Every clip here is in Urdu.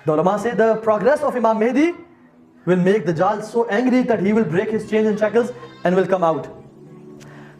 The ulama say the progress of Imam Mahdi will make Dajjal so angry that he will break his chains and shackles and will come out.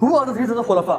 Who are the three sons of Khulafa?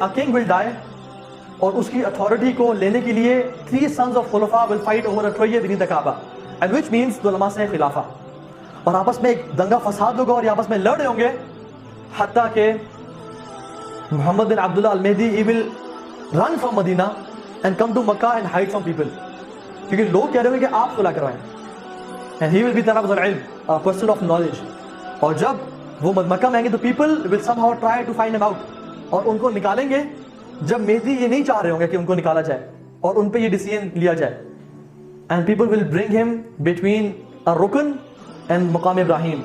a king will die اور اس کی authority کو لینے کے لیے three sons of Khulafa will fight over a troye beneath the Kaaba, and which means the ulama سے خلافہ. اور آپس میں ایک دنگا فساد ہوگا اور یہ آپس میں لڑ رہے ہوں گے حتیٰ کہ محمد بن عبداللہ المہدی he will run from Medina and come to Makkah and hide from people, کیونکہ لوگ کہہ رہے ہوں گے کہ آپ صلح کروائیں, and he will be طلب العلم, a person of knowledge. اور جب وہ مکہ میں آئیں گے تو people will somehow try to find him out, اور ان کو نکالیں گے جب مہدی یہ نہیں چاہ رہے ہوں گے کہ ان کو نکالا جائے اور ان پہ یہ ڈیسیژن لیا جائے. and people will bring him between a rukn and مقام ابراہیم.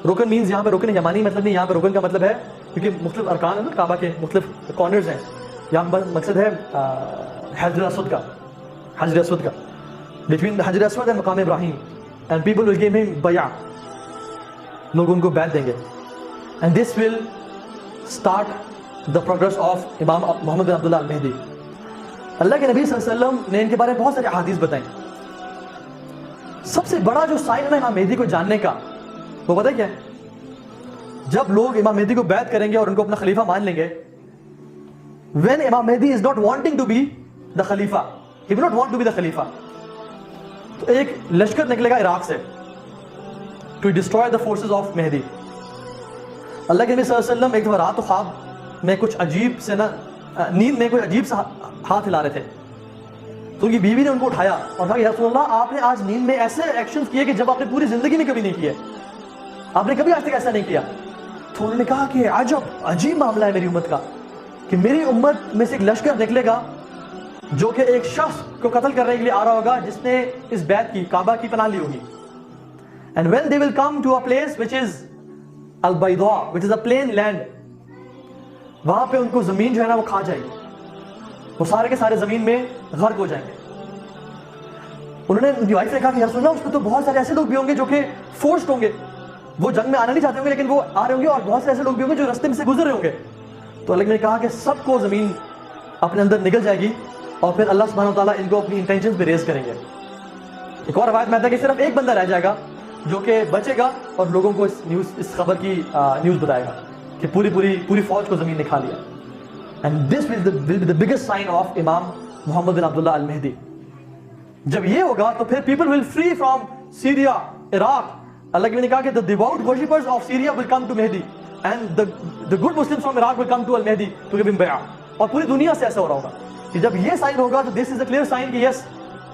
رکن مینز یہاں پہ رکن یمانی مطلب نہیں, یہاں پہ رکن کا مطلب ہے کیونکہ مختلف ارکان ہیں نا کعبہ کے, مختلف کارنرز ہیں, یہاں پر مقصد ہے حجر اسود کا, حجر اسود کا, بٹوین حجر اسود اور مقام ابراہیم. اینڈ پیپل ول گیو ہم بیع, لوگ ان کو بیعت دیں گے. And this will start the progress of امام محمد بن عبداللہ المہدی. اللہ کے نبی صلی اللہ علیہ وسلم نے ان کے بارے میں بہت سارے احادیث بتائیں. سب سے بڑا جو سائن ہے امام مہدی کو جاننے کا وہ پتہ کیا ہے؟ جب لوگ امام مہدی کو بیعت کریں گے اور ان کو اپنا خلیفہ مان لیں گے, when امام مہدی is not wanting to be the خلیفہ, he will not want to be the خلیفہ, تو ایک لشکر نکلے گا عراق سے to destroy the forces of مہدی. اللہ کے نبی صلی اللہ علیہ وسلم ایک دفعہ رات و خواب میں کچھ عجیب سے نا, نیند میں کوئی عجیب سا ہاتھ ہلا رہے تھے, تو ان کی بیوی نے ان کو اٹھایا اور کہا کہ یا رسول اللہ آپ نے آج نیند میں ایسے ایکشنز کیے کہ جب آپ نے پوری زندگی میں کبھی نہیں کیے, آپ نے کبھی آج تک ایسا نہیں کیا. تو انہوں نے کہا کہ عجب, عجیب معاملہ ہے میری امت کا کہ میری امت میں سے ایک لشکر نکلے گا جو کہ ایک شخص کو قتل کرنے کے لیے آ رہا ہوگا جس نے اس بیت کی, کعبہ کی پناہ لی ہوگی. And when they will come to a place which is al-Bayda, which is a plain land, وہاں پہ ان کو زمین جو ہے نا وہ کھا جائے گی, وہ سارے کے سارے زمین میں غرق ہو جائیں گے. انہوں نے ان کی وائف نے کہا کہ یا رسول اللہ اس میں تو بہت سارے ایسے لوگ بھی ہوں گے جو کہ فورسڈ ہوں گے, وہ جنگ میں آنا نہیں چاہتے ہوں گے لیکن وہ آ رہے ہوں گے, اور بہت سے ایسے لوگ بھی ہوں گے جو رستے میں سے گزر رہے ہوں گے. تو اللہ نے کہا کہ سب کو زمین اپنے اندر نگل جائے گی اور پھر اللہ سبحانہ و تعالیٰ ان کو اپنی انٹینشنز پہ ریز کریں گے. ایک اور روایت میں آتا ہے کہ صرف ایک بندہ رہ جائے گا جو کہ بچے گا اور لوگوں کو اس خبر کی نیوز بتائے گا کہ پوری فوج کو زمین نے کھا لیا. And this will be the biggest sign of امام محمد بن عبداللہ المہدی. جب یہ ہوگا تو پھر people will free from Syria, Iraq. اللہ کے نے کہا کہ the devout worshippers of Syria will come to Mahdi and the good Muslims from Iraq will come to al-Mahdi to give him bay'ah. اور پوری دنیا سے ایسا ہو رہا ہوگا کہ جب یہ سائن ہوگا تو this is a clear sign کہ yes,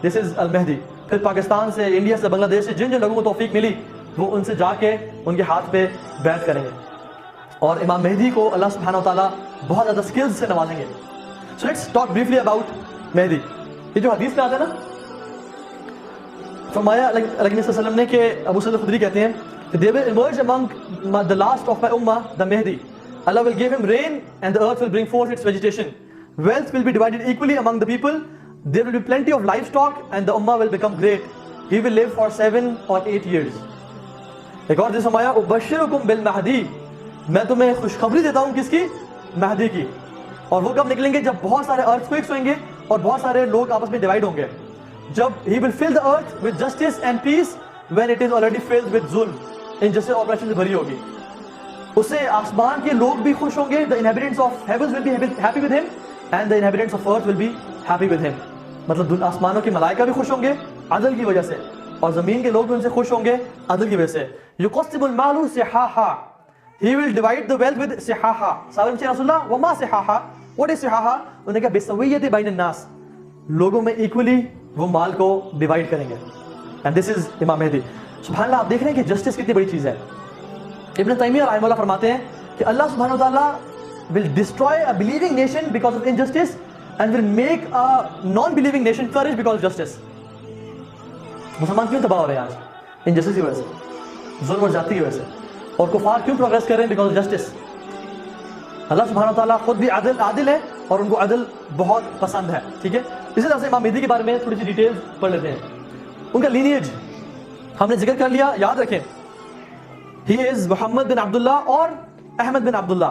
this is al-Mahdi. پھر پاکستان سے, انڈیا سے, بنگلہ دیش سے جن لوگوں کو توفیق ملی وہ ان سے جا کے ان کے ہاتھ پہ بیعت کریں گے, اور امام مہدی کو اللہ سبحانہ و تعالیٰ بہت زیادہ سکلز سے نوازیں گے. So let's talk briefly about مہدی. یہ جو حدیث میں آتا ہے نا, فرمایا اللہ کے نبی صلی اللہ علیہ وسلم نے کہ ابو سعید الخدری کہتے ہیں کہ they will emerge among the last of my ummah, the Mahdi. Allah will give him rain and the earth will bring forth its vegetation. Wealth will be divided equally among the people. There will be plenty of livestock and the ummah will become great. He will live for 7 or 8 years. ایک اور حدیث فرمایا ابشرکم بالمہدی, میں تمہیں خوشخبری دیتا ہوں کس کی؟ مہدی کی. اور وہ کب نکلیں گے؟ جب بہت سارے ارتھکویکس ہوئیں گے اور بہت سارے لوگ آپس میں ڈیوائڈ ہوں گے. جب he will fill the earth with justice and peace when it is already filled with zulm, injustice اور oppression سے بھری ہوگی. اس سے آسمان کے لوگ بھی خوش ہوں گے, the inhabitants of heavens will be happy with him and the inhabitants of earth will be happy with him. مطلب آسمانوں کے ملائکہ بھی خوش ہوں گے عدل کی وجہ سے, اور زمین کے لوگ بھی ان سے خوش ہوں گے عدل کی وجہ سے. يقسم المال صحاحا, he will divide the wealth with صحاحا. صحابہ نے رسول اللہ وما صحاحا, what is صحاحا؟ انہوں نے کہا بسویۃ بین الناس, لوگوں میں ایکولی وہ مال کو ڈیوائڈ کریں گے. and this is امام مہدی. سبحان اللہ, آپ دیکھ رہے ہیں کہ جسٹس کتنی بڑی چیز ہے. ابن تیمیہ رحمہ اللہ فرماتے ہیں کہ اللہ سبحانہ وتعالیٰ will destroy a believing nation because of injustice and will make a non-believing nation flourish because of justice. مسلمان کیوں تباہ ہو رہے ہیں آج؟ انجسٹس کی وجہ سے, ظلم اور زیادتی کی وجہ سے. اور کفار کیوں پروگریس کر رہے ہیں؟ Because of justice. اللہ سبحانہ وتعالیٰ خود بھی عادل ہے اور ان کو عدل بہت پسند ہے. ٹھیک ہے, اسی طرح سے امام مہدی کے بارے میں تھوڑی سی ڈیٹیل پڑھ لیتے ہیں. ان کا لینیج ہم نے ذکر کر لیا, یاد رکھیں ہی از محمد بن عبداللہ اور احمد بن عبداللہ.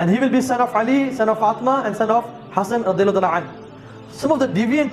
And he will be son of Ali, son of Fatima and son of Hassan radiyallahu anhu. Some of the deviant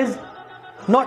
is not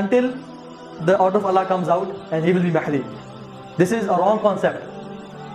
until the order of Allah comes out and he will be Mahdi. This is a wrong concept.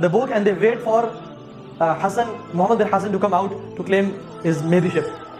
the book and they wait for Hassan, Muhammad bin Hassan to come out to claim his Mahdiship.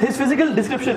His physical description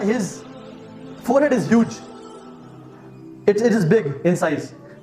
his forehead is huge, it is big in size।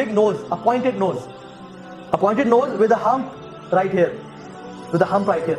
big nose, a pointed nose with a hump right here, with a hump right here।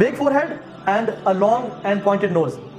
big forehead and a long and pointed nose,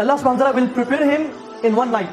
Allah subhanahu wa ta'ala will prepare him in one night।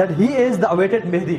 that he is the awaited Mahdi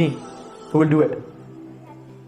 me who will do it।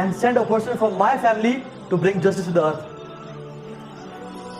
and send a person from my family to bring justice to the earth।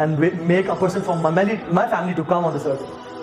and make a person from my family to come on this earth,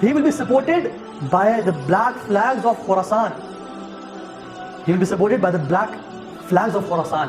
he will be supported by the black flags of Khorasan। He will be supported by the black flags of Khorasan,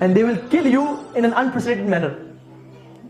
and they will kill you in an unprecedented manner।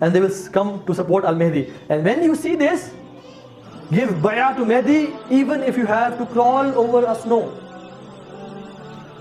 and they will come to support Al-Mahdi। and when you see this, give bay'ah to Mahdi even if you have to crawl over a snow।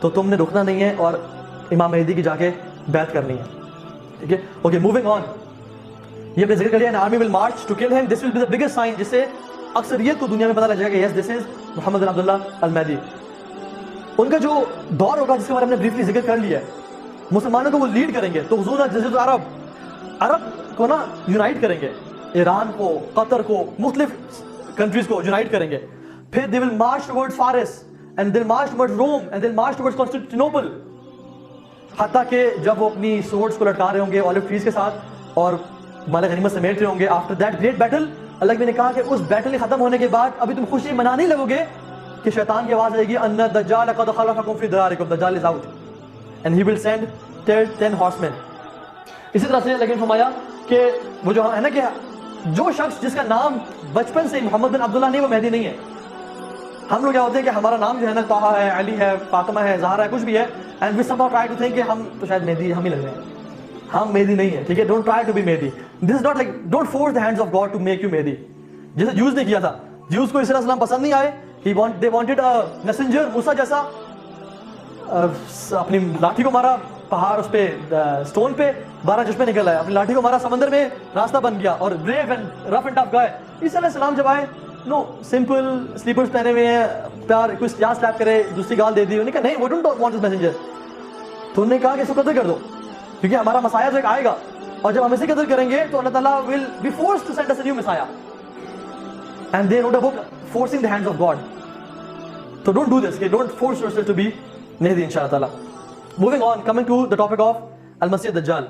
تو تم نے رکنا نہیں ہے اور امام مہدی کی جا کے بیعت کرنی ہے. ٹھیک ہے, اوکے موونگ آن. یہ ہم نے ذکر کر لیا, آرمی ول مارچ ٹو کل ہم. This will be the biggest sign, جس سے اکثریت کو دنیا میں پتہ لگ جائے گا یس دس از محمد بن عبداللہ المہدی. ان کا جو دور ہوگا جس کے بارے میں ہم نے بریفلی ذکر کر لیا ہے, مسلمانوں کو وہ لیڈ کریں گے. تو حضور جزیرۃ عرب کو نا یونائٹ کریں گے, ایران کو, قطر کو, مختلف کنٹریز کو یونائٹ کریں گے. پھر دے ول مارچ ٹورڈ فارس and they will march toward Rome and they will march toward Constantinople. حتیٰ کہ جب وہ اپنی سورڈز کو لٹکا رہے ہوں گے اولیو ٹریز کے ساتھ اور مال غنیمت سمیٹ رہے ہوں گے, آفٹر دیٹ گریٹ بیٹل, اللہ نے کہا کہ اس بیٹل ختم ہونے کے بعد ابھی تم خوشی منانے لگو گے کہ شیطان کی آواز آئے گی ان الدجال قد خلفکم فی دارکم, دجال is out and he will send 10 ہارسمین. اسی طرح سے لیکن فرمایا کہ وہ جو ہے نا کہ جو شخص جس کا نام بچپن سے محمد بن عبداللہ نہیں, وہ مہدی نہیں ہے. ہم لوگ کیا ہوتے ہیں کہ ہمارا نام جو ہے نا طٰہٰ ہے, علی ہے, فاطمہ ہے, زہرا ہے, کچھ بھی ہے, and we somehow try to think کہ ہم تو شاید مہدی ہم ہی لگ رہے ہیں. ہم مہدی نہیں ہے. ٹھیک ہے, ڈونٹ ٹرائی ٹو بی مہدی. This is not like, don't force the hands of God to make you مہدی. جیسے جیوز نے کیا تھا, جیوز کو عیسیٰ علیہ السلام پسند نہیں آئے, they wanted a messenger, موسیٰ جیسا, اپنی لاٹھی کو مارا پہاڑ اس پہ اسٹون پہ 12 چشمے نکل آئے, اپنی لاٹھی کو مارا سمندر میں راستہ بن گیا, اور brave and rough and tough گئے. عیسیٰ علیہ السلام جب آئے, نو سمپل سلیپرز پہنے ہوئے ہیں, پیار کوئی یہاں سلیپ کرے, دوسری گال دے دی, انہوں نے کہا نہیں we don't want this messenger. تو انہوں نے کہا کہ اس کو قتل کر دو, کیونکہ ہمارا مسیح تو ایک آئے گا, اور جب ہم اسے قتل کریں گے تو اللہ تعالیٰ will be forced to send us a new Messiah. And they wrote a book forcing the hands of God. So don't do this, okay? Don't force yourself to be Mahdi inshallah ta'ala. Moving on, coming to the topic of Al-Masih Dajjal.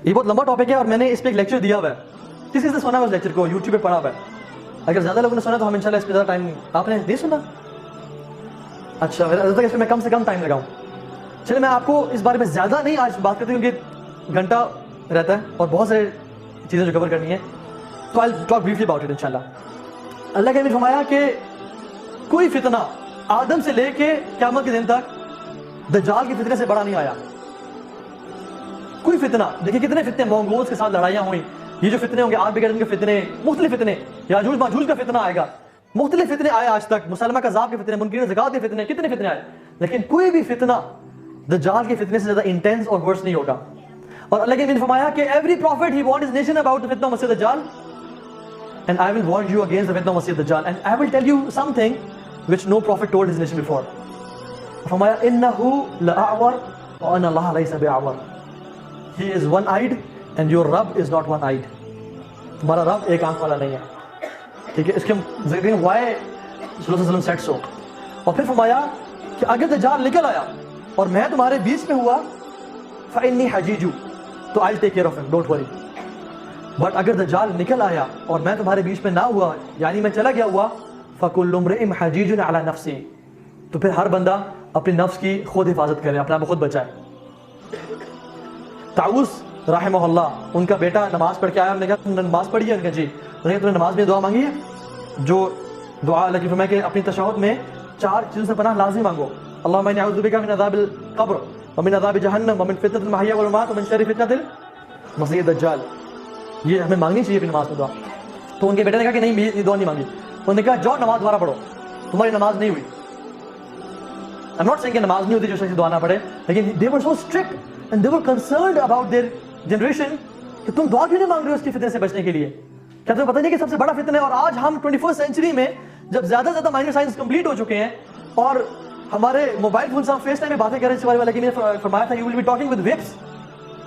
یہ بہت لمبا ٹاپک ہے اور میں نے اس پہ ایک لیکچر دیا ہوا ہے. کس کس نے سنا ہے اس لیکچر کو؟ یوٹیوب پہ پڑھا ہوا ہے. اگر زیادہ لوگوں نے سنا تو ہم انشاءاللہ اس پہ زیادہ ٹائم, آپ نے نہیں سنا؟ اچھا, میرا اس پہ میں کم سے کم ٹائم لگاؤں. چلے میں آپ کو اس بارے میں زیادہ نہیں آج بات کرتے کیونکہ گھنٹہ رہتا ہے اور بہت سارے چیزیں جو کور کرنی ہے. تو I'll talk briefly about it انشاءاللہ. اللہ کے نبی فرمایا کہ کوئی فتنہ آدم سے لے کے قیامت کے دن تک دجال کے فتنے سے بڑا نہیں آیا. کوئی فتنہ, دیکھیں کتنے فتنے, مونگولز کے ساتھ لڑائیاں ہوئیں, یہ جو فتنے ہوں گے آرمیگیڈن کے فتنے, مختلف فتنے, یاجوج ماجوج کا فتنہ آئے گا, مختلف فتنے آئے آج تک, مسلمہ کذاب کے فتنے, منکرین زکات کے فتنے, کتنے فتنے آئے, لیکن کوئی بھی فتنہ دجال کے فتنے سے زیادہ انٹینس اور ورس نہیں ہوگا. اور اللہ کے نبی نے فرمایا کہ every prophet he warned his nation about the fitna of Masih Dajjal, and I will warn you against the fitna of Masih Dajjal, and I will tell you something which no prophet told his nation before. فرمایا انه لأعور وان الله ليس بأعور. He is one-eyed and your Rabb is not one-eyed. تمہارا رب ایک آنکھ والا نہیں ہے. ٹھیک ہے, اس کے ذکر کریں why صلی اللہ علیہ وسلم said so. اور پھر فرمایا کہ اگر دجال نکل آیا اور میں تمہارے بیچ میں ہوا فإني حجیج, تو I'll take care of him, don't worry. But اگر دجال نکل آیا اور میں تمہارے بیچ میں نہ ہوا, یعنی میں چلا گیا ہوا, فَكُلُّ امْرِئٍ حَجِيجٌ عَلَى نَفْسِهِ, تو پھر ہر بندہ اپنی نفس کی خود حفاظت کرے, اپنا آپ خود بچائے. طاؤس رحمہ اللہ, ان کا بیٹا نماز پڑھ کے آیا, انہوں نے کہا تم نے نماز پڑھی ہے؟ انہوں نے کہا جی. انہوں نے کہا تم نے نماز میں دعا مانگی ہے؟ جو دعا اللہ کی فرمایا کہ اپنی تشہد میں 4 چیزوں سے پناہ لازم مانگو, اللہم انی اعوذ بک من عذاب القبر ومن عذاب جہنم ومن فتنة المحیا والممات ومن شر فتنة المسیح الدجال. یہ ہمیں مانگنی چاہیے اپنی نماز میں دعا. تو ان کے بیٹے نے کہا کہ نہیں, یہ دعا نہیں مانگی. انہوں نے کہا جاؤ نماز دوبارہ پڑھو, تمہاری نماز نہیں ہوئی. I'm not saying کہ نماز نہیں ہوتی جو شخص دعا نہ پڑھے, لیکن they were so strict and they were concerned about their generation کہ تم دعا کیوں نہیں مانگ رہے ہو اس کی فتنے سے بچنے کے لیے. کیا تمہیں پتہ نہیں کہ سب سے بڑا فتنہ ہے؟ اور آج ہم 21st سینچری میں جب زیادہ سے زیادہ مائنر سائنس کمپلیٹ ہو چکے ہیں اور ہمارے موبائل فون سے ہم فیس ٹائم میں باتیں کر رہے ہیں, اس بارے میں لیکن فرمایا تھا you will be talking with whips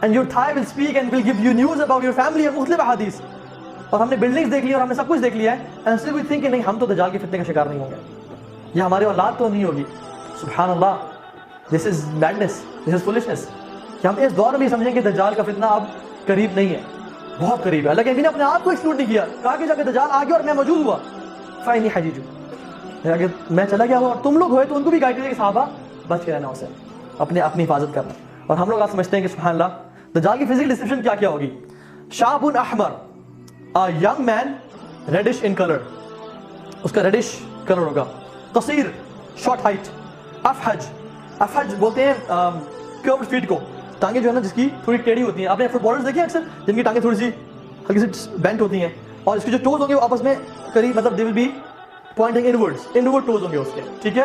and your thigh will speak and will give you news about your family اور مختلف احادیث. اور ہم نے بلڈنگز دیکھ لی اور ہم نے سب کچھ دیکھ لیا ہے, and still we think کہ نہیں ہم تو دجال کے فتنے کا شکار نہیں ہوں گے, یا ہماری اولاد تو نہیں ہوگی. سبحان اللہ, this is madness, this is foolishness. کہ ہم اس دور میں بھی سمجھیں کہ دجال کا فتنہ اب قریب نہیں ہے, بہت قریب ہے. اللہ کے نبی نے اپنے آپ کو ایکسکلوڈ نہیں کیا, کہا کہ جب دجال آ گیا اور میں موجود ہوا فإني حجیج, اگر میں چلا گیا ہوا اور تم لوگ ہوئے تو ان کو بھی گائیڈ کرے کہ صحابہ بچ کے رہنا, اسے اپنی حفاظت کرنا. اور ہم لوگ آج سمجھتے ہیں کہ سبحان اللہ دجال کی فزیکل ڈسکرپشن کیا کیا ہوگی. شاب احمر, a young man reddish in color, اس کا reddish color ہوگا. قصیر, short height. افحج, افحج بولتے ہیں curved feet کو, ٹانگیں جو ہے نا جس کی تھوڑی ٹیڑھی ہوتی ہیں. آپ نے فٹ بالرز دیکھے اکثر جن کی ٹانگیں تھوڑی سی ہلکی سی بینٹ ہوتی ہیں, اور اس کے جو ٹوز ہوں گے وہ آپس میں قریب, مطلب they will be pointing inwards, inward toes ہوں گے اس کے. ٹھیک ہے,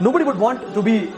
Nobody would want to be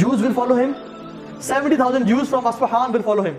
Jews will follow him, 70,000 Jews from Asfahan will follow him,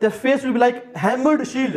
Their face will be like hammered shield,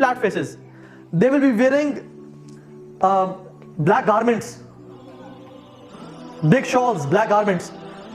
flat faces, they will be wearing black garments, big shawls, black garments.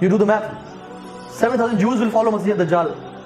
You do the math. 7,000 Jews will follow Masih Dajjal,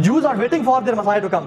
Jews are waiting for their Messiah to come.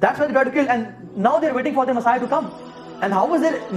That's why they tried to kill, and now they are waiting for the Messiah to come. And how was their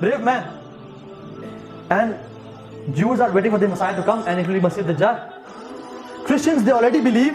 brave man. And Jews are waiting for the Messiah to come, and it will be Masih Dajjal. Christians they already believe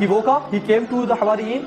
he woke up, he came to the Hawariyin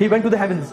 he went to the heavens,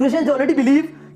Christians already believe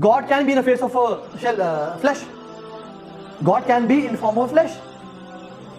God can be in the face of a flesh, God can be in form of flesh,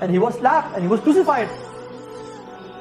and he was slapped and he was crucified.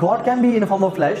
God can be in a form of flesh,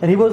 and he was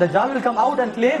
Dajjal will come out and claim।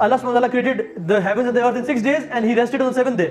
Allah subhanahu wa ta'ala created the heavens and the earth in 6 days and he rested on the 7th day।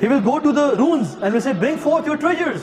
He will go to the ruins and will say, bring forth your treasures,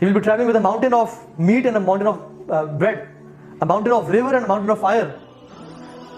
He will be traveling with a mountain of meat and a mountain of bread, a mountain of river and a mountain of fire।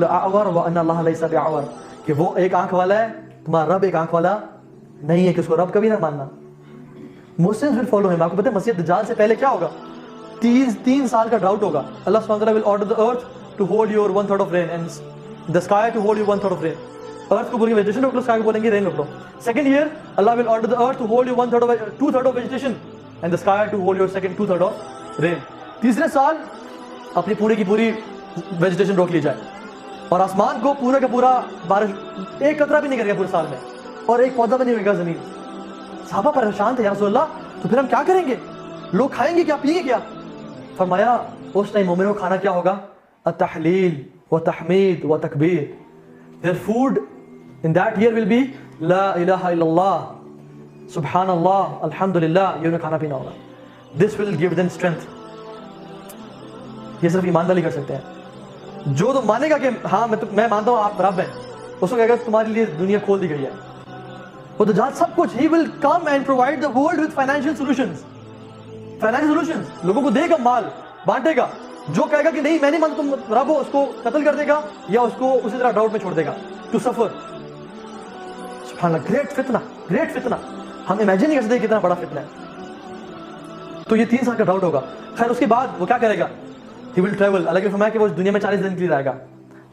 لأعور وان اللہ لیس بأعور, کہ وہ ایک آنکھ والا ہے, تمہارا رب ایک آنکھ والا نہیں ہے, کہ اس کو رب کبھی نہ ماننا. مسلمز ول فالو ہم. آپ کو پتہ ہے مسیح دجال سے پہلے کیا ہوگا؟ 3 سال کا ڈراؤٹ ہوگا. اللہ سبحانہ وتعالی will order the earth to hold your 1/3 of rain and the sky to hold your 1/3 of rain. ارتھ کو بولیں گے ویجیٹیشن روک لو, اسکائی کو بولیں گے رین روک لو. سیکنڈ ایئر اللہ will order the earth to hold your 2/3 of vegetation and the sky to hold your second 2/3 of rain. تیسرے سال اپنی پوری کی پوری ویجیٹیشن روک لی جائے اور آسمان کو پورا کا پورا بارش ایک قطرہ بھی نہیں کرے گا پورے سال میں, اور ایک پودا بھی نہیں ہوگا زمین. صحابہ پریشان تھے, یا رسول اللہ تو پھر ہم کیا کریں گے, لوگ کھائیں گے کیا, پیئیں گے کیا؟ فرمایا اس ٹائم مومنوں کا کھانا کیا ہوگا؟ التحلیل و تحمید و تکبیر. Their food in that year will be La ilaha illallah, Subhanallah, Alhamdulillah. یہ انہیں کھانا پینا ہوگا. This will give them strength. یہ صرف ایمان والی کر سکتے ہیں. جو تو مانے گا کہ ہاں میں مانتا ہوں آپ رب ہیں, اس کو کہے گا تمہارے لیے دنیا کھول دی گئی ہے. وہ تو جہاں سب کچھ, he will come and provide the world with financial solutions. Financial solutions, لوگوں کو دے گا, مال بانٹے گا. جو کہے گا کہ نہیں میں نہیں مانتا تم رب ہو, اس کو قتل کر دے گا یا اس کو اسی طرح ڈاؤٹ میں چھوڑ دے گا. To suffer. سبحان اللہ, گریٹ فتنہ, گریٹ فتنہ. ہم امیجن نہیں کر سکتے کتنا بڑا فتنہ ہے. تو یہ 3 سال کا ڈاؤٹ ہوگا. خیر اس کے بعد وہ کیا کرے گا؟ He will travel. اللہ نے فرمایا کہ وہ اس دنیا میں 40 دن کے لیے رہے گا.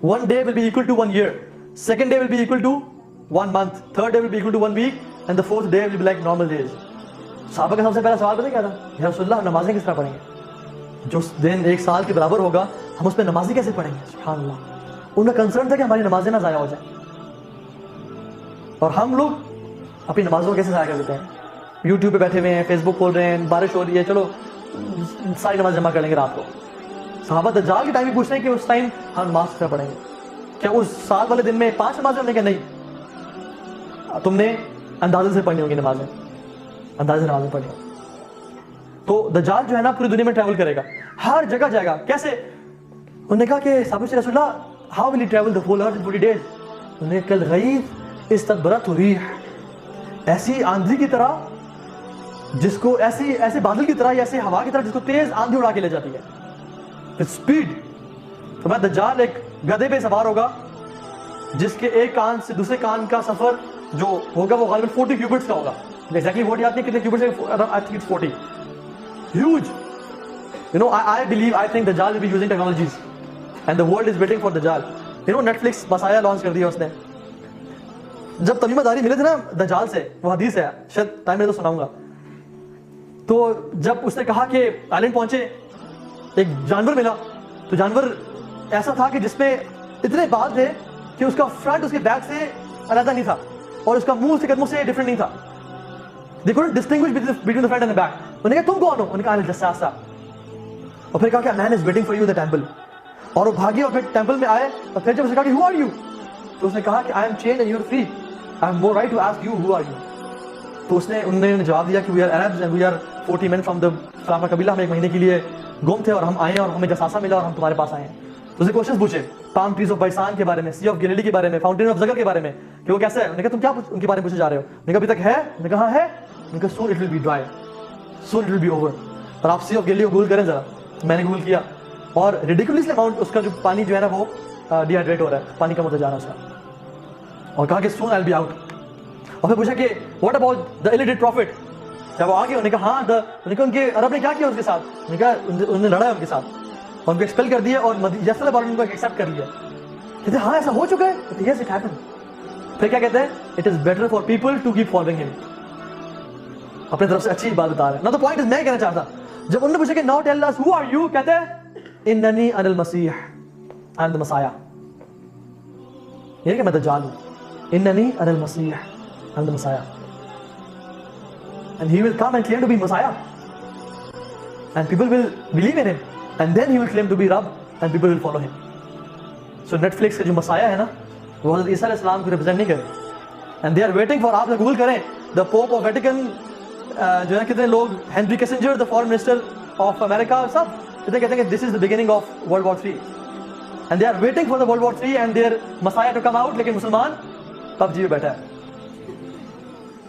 1 day will be equal to 1 year. Second day will be equal to 1 month. Third day will be equal to 1 week. And the fourth day will be like normal days. صحابہ کا سب سے پہلا سوال پتہ کیا تھا؟ یا رسول اللہ نمازیں کس طرح پڑھیں گے؟ جو دن 1 سال کے برابر ہوگا ہم اس پہ نمازیں کیسے پڑھیں گے؟ سبحان اللہ. ان کا کنسرن تھا کہ ہماری نمازیں نہ ضائع ہو جائیں. اور ہم لوگ اپنی نمازوں کو کیسے ضائع کر دیتے ہیں؟ یوٹیوب پہ بیٹھے ہوئے ہیں, فیس بک کھول رہے ہیں, بارش ہو رہی ہے, چلو ساری نماز جمع کر لیں گے رات کو. صحابہ دجال کے ٹائم بھی پوچھتے ہیں کہ اس ٹائم ہم نماز کس طرح پڑھیں گے؟ کیا اس سال والے دن میں 5 نمازیں ہم نے کہا نہیں, تم نے اندازے سے پڑھنی ہوں گی نمازیں, اندازے سے نمازیں پڑھنی ہوں. تو دجال جو ہے نا پوری دنیا میں ٹریول کرے گا, ہر جگہ جائے گا. کیسے؟ انہوں نے کہا کہ صحابہ سے رسول اللہ how will he travel the whole earth in 40 days. انہوں نے کل غیث استدبرت ریح, ایسی آندھی کی طرح جس کو ایسے بادل کی طرح یا ایسے ہوا کی طرح جس کو تیز آندھی اڑا کے لے جاتی ہے وتھ اسپیڈ. تو میں دجال ایک گدھے پہ سوار ہوگا جس کے ایک کان سے دوسرے کان کا سفر جو ہوگا وہ غالباً 40 کیوبٹس کا ہوگا. ایگزیکٹلی 40 یاد نہیں کتنے کیوبٹس ہے, I think it's 40. Huge. You know, I think Dajjal will be using technologies and the world is waiting for Dajjal. You know, Netflix مسایا launch کر دیا اس نے. جب تمیمہ داری ملے تھے نا دجال سے, وہ حدیث ہے, شاید ٹائم میں تو سناؤں گا. تو جب اس نے کہا کہ آئلینڈ پہنچے, ایک جانور ملا, تو جانور ایسا تھا کہ جس میں اتنے بال تھے کہ اس کا فرنٹ اس کے بیک سے علیحدہ نہیں تھا اور اس کا منہ اس کے قدموں سے ڈفرنٹ نہیں تھا. They couldn't distinguish between the front and the back. انہوں نے کہا تم کون ہو؟ انہوں نے کہا I'm جساسا. اور پھر کہا کہ man is waiting for you in the temple. اور وہ بھاگے اور پھر ٹیمپل میں آئے, اور پھر جب اس نے کہا کہ who are you؟ تو اس نے کہا کہ I am chained and you are free. I have more right to ask you who are you. تو انہوں نے جواب دیا کہ we are Arabs and we are 40 men from the فلاں قبیلہ, ہم 1 مہینے کے لیے گم تھے اور ہم آئے ہیں اور ہمیں جساسا ملا اور ہم تمہارے پاس آئے ہیں. تو اسے کوشچن پوچھے پام ٹریز آف بائسان کے بارے میں, سی آف گلیلی کے بارے میں, فاؤنٹین آف زگر کے بارے میں کہ وہ کیسا ہے. انہوں نے کہا تم کیا ان کے بارے میں پوچھے جا رہے ہو؟ انہوں نے کہا ابھی تک ہے. انہوں نے کہا ہے. انہوں نے کہا soon it will be dry, soon it will be over. اور آپ سی آف گلیلی کو گول کریں ذرا. میں نے گول کیا اور ریڈیکولسلی اماؤنٹ اس کا جو پانی جو ہے نا وہ ڈی ہائیڈریٹ ہو رہا ہے, پانی کم ہوتا جا رہا ہے اس کا. اور کہا کہ soon I'll be out. اور پھر پوچھا کہ what about the illiterate prophet؟ جب وہ آ گئے انہوں نے کہا ہاں, انہوں نے کہا ان کے عرب نے کیا کیا اس کے ساتھ؟ انہوں نے کہا انہوں نے لڑا ہے ان کے ساتھ اور ان کو ایکسپیل کر دیا اور یسر بار ان کو ایکسیپٹ کر لیا. کہتے ہیں ہاں ایسا ہو چکا ہے. Yes it happen. پھر کیا کہتے ہیں it is better for people to keep following ہم. اپنے طرف سے اچھی بات بتا رہے ہیں نا. تو پوائنٹ میں کہنا چاہتا جب انہوں نے پوچھا کہ now tell us who are you, کہتے ہیں اننی انا المسیح, آئی ایم دی مسایا. یہ کہ میں دجال ہوں. اننی انا المسیح, I am the مسایا. And he will come and claim to be Messiah. And people will believe in him. And then he will claim to be Rabb and people will follow him. So Netflix کا جو مسایا ہے نا وہ حضرت عیسیٰ علیہ السلام کو ریپرزینٹ نہیں کرے. And they are waiting for, آپ گوگل کریں, the Pope of Vatican, جو ہے کتنے لوگ, Henry Kissinger, the foreign minister of America, سب کتنے کہتے ہیں کہ this is the beginning of World War III. And they are waiting for the World War III and their Messiah to come out. لیکن مسلمان PUBG میں بیٹھا ہے.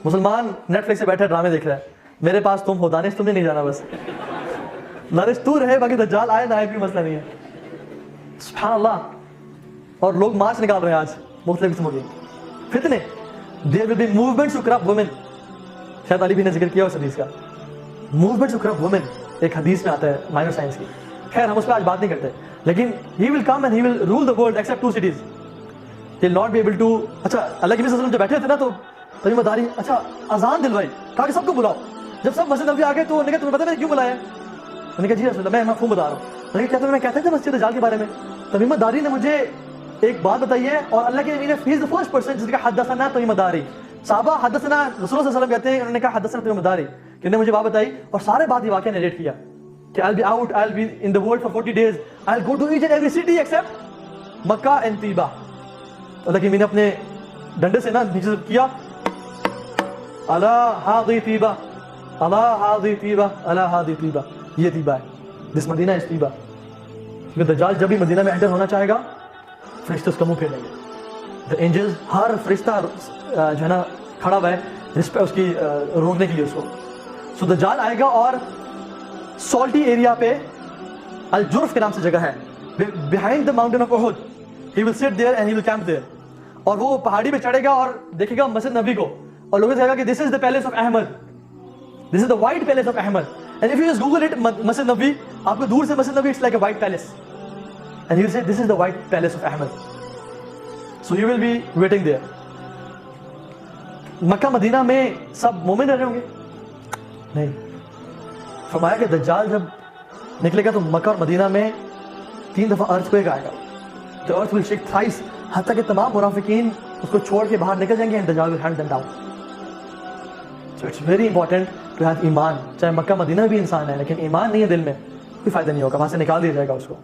مسلمان نیٹ فلکس سے بیٹھے ڈرامے دیکھ رہا ہے. میرے پاس تم ہو دانش, تم نے نہیں جانا, بس دانش تو رہے, باقی دجال آئے نہ آئے کوئی مسئلہ نہیں ہے. سبحان اللہ. اور لوگ مارچ نکال رہے ہیں آج مختلف قسموں کی فتنے. There will be movements to corrupt women. شاید علی بھی نے ذکر کیا اس حدیث کا. Movements to corrupt women ایک حدیث میں آتا ہے مائنر سائنس کی. خیر ہم اس پہ آج بات نہیں کرتے, لیکن he will come and he will rule the world except 2 cities. He will not be able to. اچھا اللہ کے نبی صلی اللہ علیہ وسلم جب بیٹھے تھے نا تو تمیم داری اچھا اذان دلوائی, کہا کہ سب کو بلاؤ. جب سب مسجد نبوی آ گئے تو انہوں نے کہا تمہیں پتہ ہے کیوں بلایا ہے؟ انہوں نے کہا جی رسول اللہ میں مفہوم بتا رہا ہوں. میں کہتا ہوں میں کہتے تھے مسجد دجال کے بارے میں, تمیم داری نے مجھے ایک بات بتائی ہے اور اللہ کے نبی نے he is the first person جس کا حدثنا تمیم داری. صحابہ حدثنا رسول اللہ صلی اللہ علیہ وسلم کہتے ہیں, انہوں نے کہا حدثنا تمیم داری کہ انہوں نے مجھے بات بتائی اور سارے بات یہ واقعہ نیریٹ کیا کہ I'll be out, I'll be in the world for 40 days, I'll go to each and every city except Mecca and طیبہ. اللہ کے نبی نے اپنے ڈنڈے سے نا نیچے کیا, الا ہاذی طیبہ, الا ہاذی طیبہ, الا ہاذی طیبہ, یہ طیبہ ہے, دس مدینہ از طیبہ. کیونکہ دجال جب بھی مدینہ میں انٹر ہونا چاہے گا فرشتے اس کا منہ پھیر لیں گے. The angels, ہر فرشتہ جو ہے نا کھڑا ہوا ہے جس پہ اس کی روکنے کے لیے اس کو. سو دجال آئے گا اور سالٹی ایریا پہ الجرف کے نام سے جگہ ہے, behind the mountain of Uhud. He will sit there and he will camp there. اور وہ پہاڑی پہ چڑھے گا اور دیکھے گا مسجد نبی کو اور لوگوں سے کہے گا کہ this is the palace of Ahmad, this is the white palace of Ahmad. And if you just Google it, مسجد نبی, آپ کو دور سے مسجد نبی, it's like a white palace. And he will say this is the white palace of Ahmad. So you will be waiting there. مکہ مدینہ میں سب مومن رہے ہوں گے؟ نہیں. فرمایا کہ دجال جب نکلے گا تو مکہ اور مدینہ میں 3 دفعہ ارتھ کوئک آئے گا. The earth will shake thrice, حتیٰ کہ تمام منافقین اس کو چھوڑ کے باہر نکل جائیں گے and دجال will hand them down. So it's very important to have ایمان. چاہے مکہ مدینہ بھی انسان ہے لیکن ایمان نہیں ہے دل میں, کوئی فائدہ نہیں ہوگا, وہاں سے نکال دیا جائے گا اس کو.